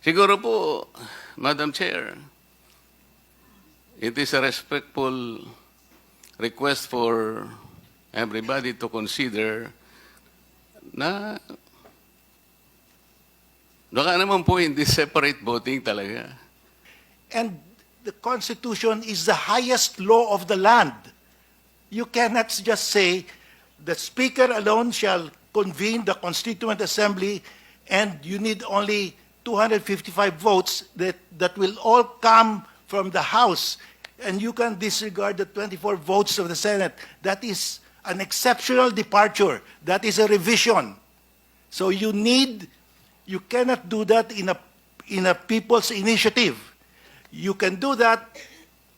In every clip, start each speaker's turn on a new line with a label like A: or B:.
A: Siguro po, Madam Chair, it is a respectful request for everybody to consider na baka naman po hindi separate voting talaga.
B: And the Constitution is the highest law of the land. You cannot just say the Speaker alone shall convene the Constituent Assembly and you need only 255 votes that will all come from the House and you can disregard the 24 votes of the Senate. That is an exceptional departure. That is a revision. So you cannot do that in a people's initiative. You can do that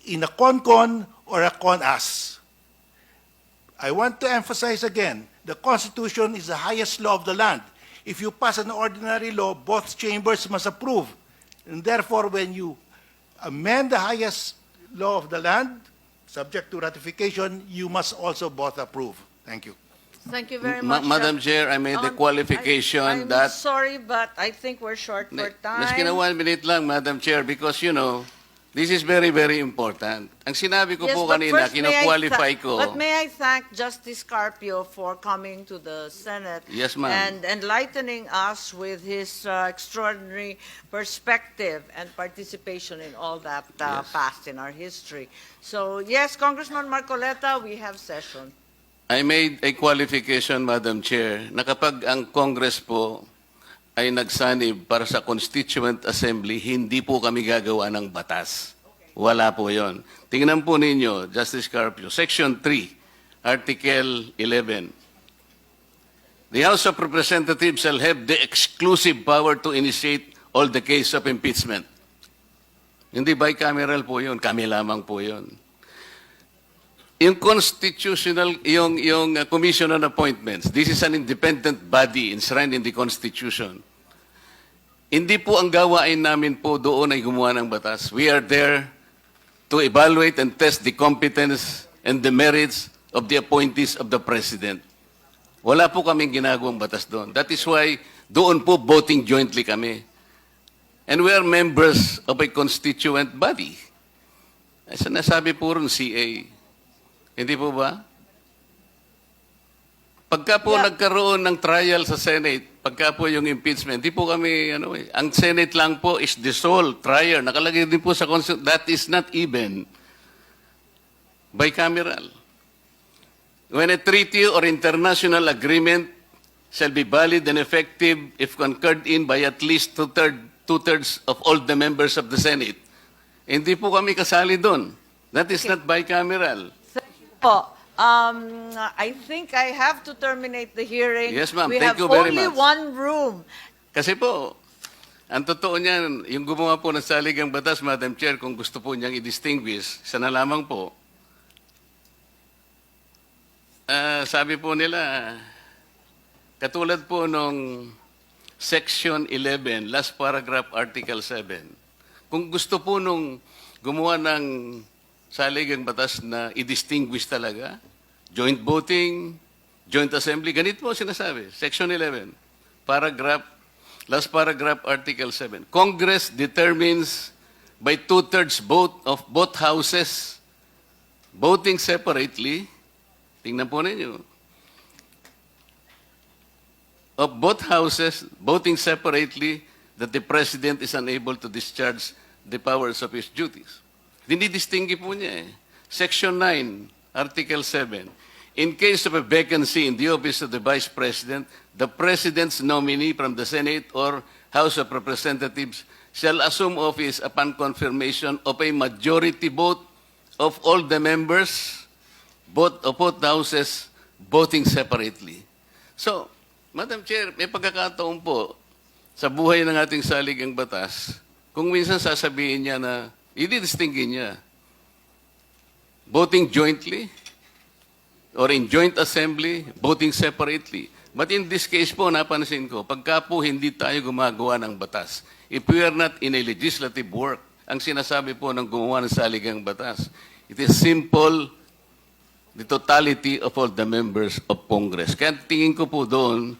B: in a con-con or a con-us. I want to emphasize again, the Constitution is the highest law of the land. If you pass an ordinary law, both chambers must approve. And therefore, when you amend the highest law of the land, subject to ratification, you must also both approve. Thank you.
C: Thank you very much.
A: Madam Chair, I made the qualification that...
C: I'm sorry, but I think we're short for time.
A: Maski na 1 minute lang, Madam Chair, because, you know, this is very, very important. Ang sinabi ko
C: Yes,
A: po
C: but
A: kanina,
C: first,
A: kino-qualify ko.
C: But may I thank Justice Carpio for coming to the Senate
A: Yes, ma'am.
C: and enlightening us with his extraordinary perspective and participation in all that
A: Yes.
C: past in our history. So, yes, Congressman Marcoleta, we have session.
A: I made a qualification, Madam Chair, na kapag ang Congress po ay nagsanib para sa Constituent Assembly, hindi po kami gagawa ng batas. Wala po yon. Tingnan po ninyo, Justice Carpio, Section 3, Article 11. The House of Representatives shall have the exclusive power to initiate all the case of impeachment. Hindi bicameral po yun, kami lamang po yun. Yung constitutional, yung Commission on Appointments, this is an independent body enshrined in the Constitution. Hindi po ang gawain namin po doon ay gumawa ng batas. We are there to evaluate and test the competence and the merits of the appointees of the President. Wala po kaming ginagawang batas doon. That is why doon po voting jointly kami. And we are members of a constituent body. Nasabi po rin CA. Hindi po ba? Pagka po nagkaroon ng trial sa Senate, pagka po yung impeachment, hindi po kami, ang Senate lang po is dissolved, trial. Nakalagay din po sa Constitution, that is not even bicameral. When a treaty or international agreement shall be valid and effective if concurred in by at least two-thirds of all the members of the Senate, hindi po kami kasali doon. That is not bicameral.
C: Po, I think I have to terminate the hearing.
A: Yes, ma'am.
C: We
A: Thank
C: have
A: you very
C: only
A: much.
C: one room.
A: Kasi po, ang totoo niyan, yung gumawa po ng saligang batas, Madam Chair, kung gusto po niyang i-distinguish, sana lamang po, sabi po nila, katulad po nung Section 11, last paragraph, Article 7, kung gusto po nung gumawa ng saligang batas na i-distinguish talaga, joint voting, joint assembly, ganito po sinasabi, Section 11, last paragraph, Article 7. Congress determines by two-thirds vote of both houses, voting separately, tingnan po ninyo, of both houses, voting separately, that the President is unable to discharge the powers of his duties. Dinidistinggi po niya eh. Section 9, Article 7. In case of a vacancy in the office of the Vice President, the President's nominee from the Senate or House of Representatives shall assume office upon confirmation of a majority vote of all the members, both houses, voting separately. So, Madam Chair, may pagkakataon po sa buhay ng ating saligang batas, kung minsan sasabihin niya na i-distinguish niya. Voting jointly or in joint assembly, voting separately. But in this case po, napansin ko, pagka po hindi tayo gumagawa ng batas, if we are not in a legislative work, ang sinasabi po ng gumawa ng saligang batas, it is simple, the totality of all the members of Congress. Kaya tingin ko po doon,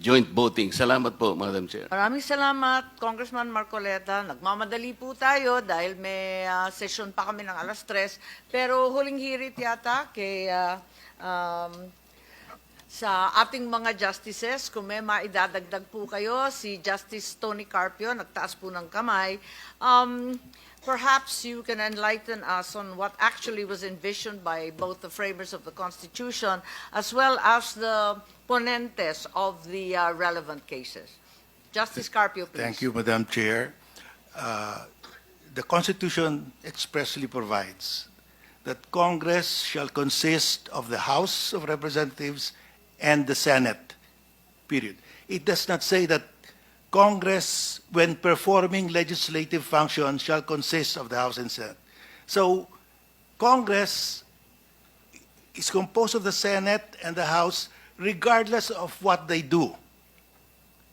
A: joint voting. Salamat po, Madam Chair.
C: Maraming salamat, Congressman Marcoleta. Nagmamadali po tayo dahil may session pa kami ng alas 3. Pero huling hirit yata sa ating mga justices, kung may maidadagdag po kayo, si Justice Tony Carpio, nagtaas po ng kamay. Perhaps you can enlighten us on what actually was envisioned by both the framers of the Constitution as well as the ponentes of the relevant cases. Justice Carpio, please.
B: Thank you, Madam Chair. The Constitution expressly provides that Congress shall consist of the House of Representatives and the Senate, period. It does not say that Congress, when performing legislative functions, shall consist of the House and Senate. So, Congress is composed of the Senate and the House regardless of what they do,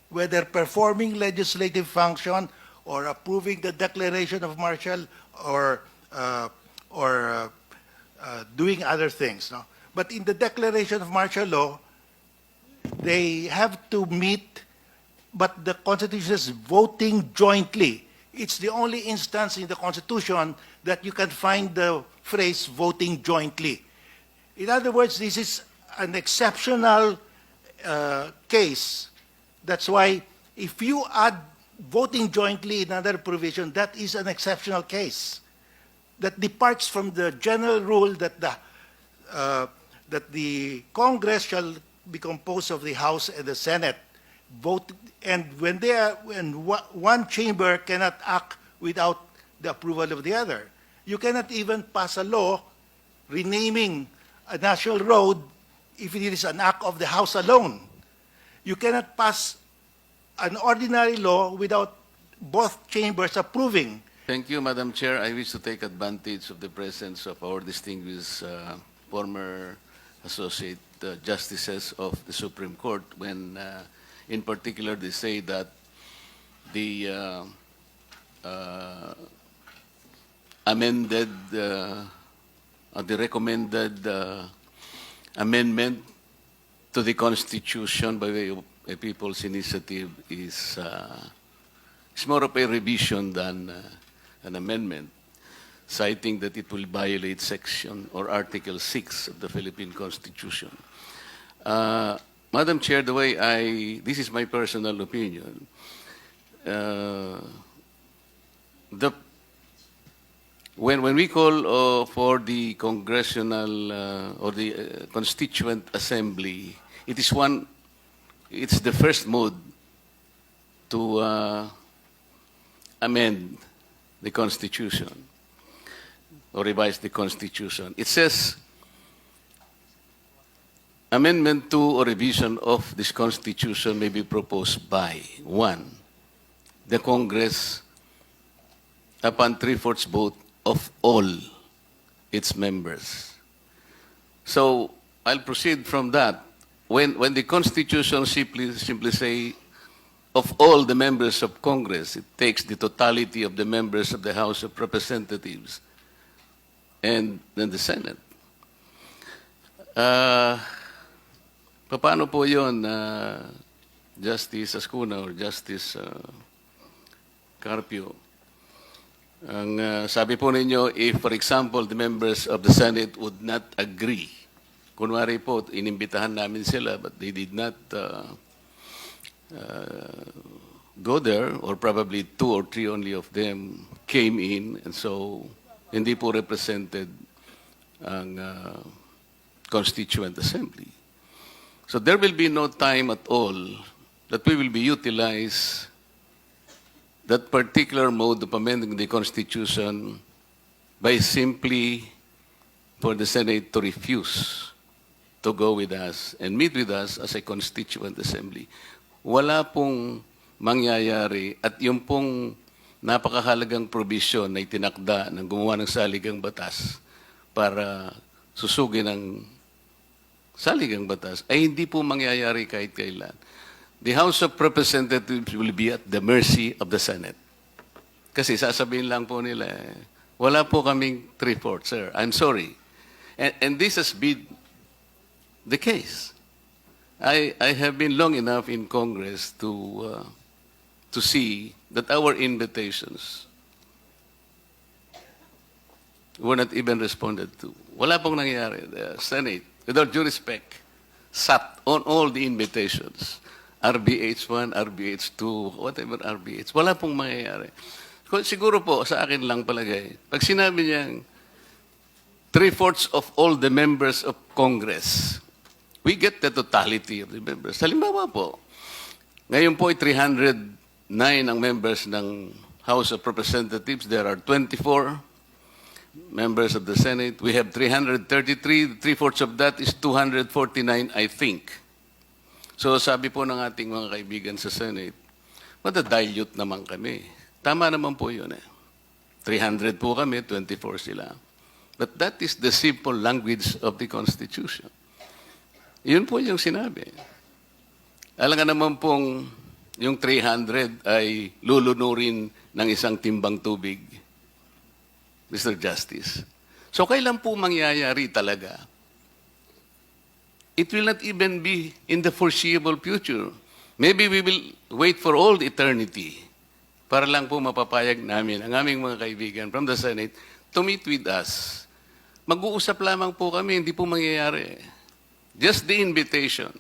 B: whether performing legislative function or approving the declaration of martial or doing other things. No? But in the declaration of martial law, they have to meet, but the Constitution is voting jointly. It's the only instance in the Constitution that you can find the phrase voting jointly. In other words, this is an exceptional case. That's why if you add voting jointly in another provision, that is an exceptional case that departs from the general rule that the Congress shall be composed of the House and the Senate. Vote, and when one chamber cannot act without the approval of the other. You cannot even pass a law renaming a national road if it is an act of the House alone. You cannot pass an ordinary law without both chambers approving.
A: Thank you, Madam Chair. I wish to take advantage of the presence of our distinguished former associate justices of the Supreme Court when, in particular, they say that the the recommended amendment to the Constitution by way of a people's initiative is more of a revision than an amendment, citing that it will violate section or Article 6 of the Philippine Constitution. Madam Chair, this is my personal opinion. When we call for the congressional or the constituent assembly, it's the first mode to amend the Constitution or revise the Constitution. It says, amendment to or revision of this Constitution may be proposed by, 1, the Congress upon 3/4 vote of all its members. So I'll proceed from that. When the Constitution simply say of all the members of Congress, it takes the totality of the members of the House of Representatives and then the Senate. Paano po yun, Justice Ascuna or Justice Carpio? Ang sabi po ninyo, if for example the members of the Senate would not agree, kunwari po, inimbitahan namin sila but they did not go there, or probably 2 or 3 only of them came in, and so hindi po represented ang Constituent Assembly. So there will be no time at all that we will be utilize that particular mode of amending the Constitution by simply for the Senate to refuse to go with us and meet with us as a Constituent Assembly. Wala pong mangyayari at yung pong napakahalagang provision na itinakda ng gumawa ng saligang batas para susugin ang saligang batas ay hindi po mangyayari kahit kailan. The House of Representatives will be at the mercy of the Senate. Kasi sasabihin lang po nila, wala po kaming 3/4, sir. I'm sorry. And this has been the case. I have been long enough in Congress to see that our invitations were not even responded to. Wala pong nangyari. The Senate, with all due respect, sat on all the invitations. RBH1, RBH2, whatever RBH. Wala pong mangyayari. Siguro po, sa akin lang palagay, pag sinabi niyang 3/4 of all the members of Congress, we get the totality of the members. Halimbawa po, ngayon po ay 309 ang members ng House of Representatives. There are 24 members of the Senate. We have 333. 3/4 of that is 249, I think. So sabi po ng ating mga kaibigan sa Senate, madadilute naman kami. Tama naman po yun eh. 300 po kami, 24 sila. But that is the simple language of the Constitution. Yun po yung sinabi. Alam nga naman pong yung 300 ay lulunurin ng isang timbang tubig, Mr. Justice. So kailan po mangyayari talaga? It will not even be in the foreseeable future. Maybe we will wait for all eternity para lang po mapapayag namin ang aming mga kaibigan from the Senate to meet with us. Mag-uusap lamang po kami, hindi po mangyayari. Just the invitation.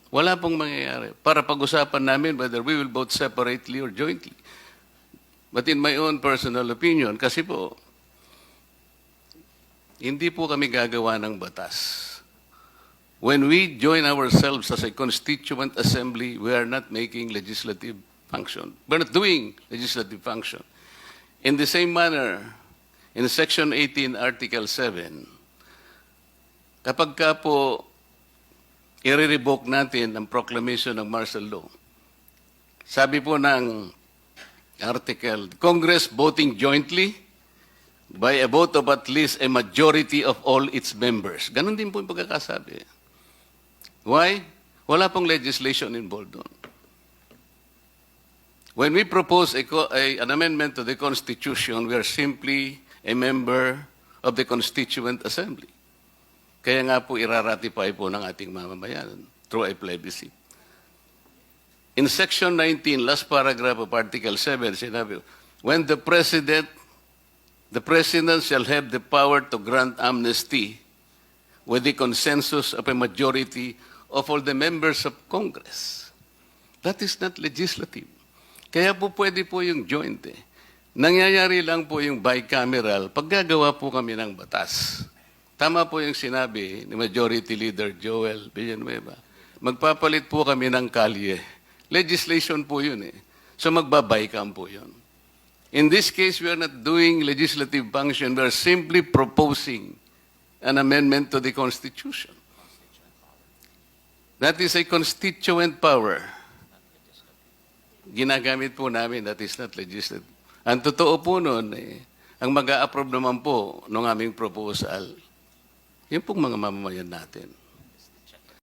A: Wala pong mangyayari. Para pag-usapan namin whether we will vote separately or jointly. But in my own personal opinion, kasi po, hindi po kami gagawa ng batas. When we join ourselves as a constituent assembly, we are not making legislative function. We're not doing legislative function. In the same manner, in Section 18, Article 7, kapag ka po i-revoke natin ang proclamation ng martial law, sabi po ng article, Congress voting jointly by a vote of at least a majority of all its members. Ganon din po yung pagkakasabi. Why? Wala pong legislation involved doon. When we propose an amendment to the Constitution, we are simply a member of the Constituent Assembly. Kaya nga po iraratify po ng ating mamamayan through a plebiscite. In Section 19, last paragraph of Article 7, sinabi, when the President shall have the power to grant amnesty with the consensus of a majority of all the members of Congress. That is not legislative. Kaya po pwede po yung joint eh. Nangyayari lang po yung bicameral pag gagawa po kami ng batas. Tama po yung sinabi ni Majority Leader Joel Villanueva. Magpapalit po kami ng kalye. Legislation po yun eh. So magbabicam po yun. In this case, we are not doing legislative function. We are simply proposing an amendment to the Constitution. That is a constituent power. Ginagamit po namin, that is not legislative. Ang totoo po nun, ang mag-a-approve naman po ng aming proposal, yun pong mga mamamayan natin.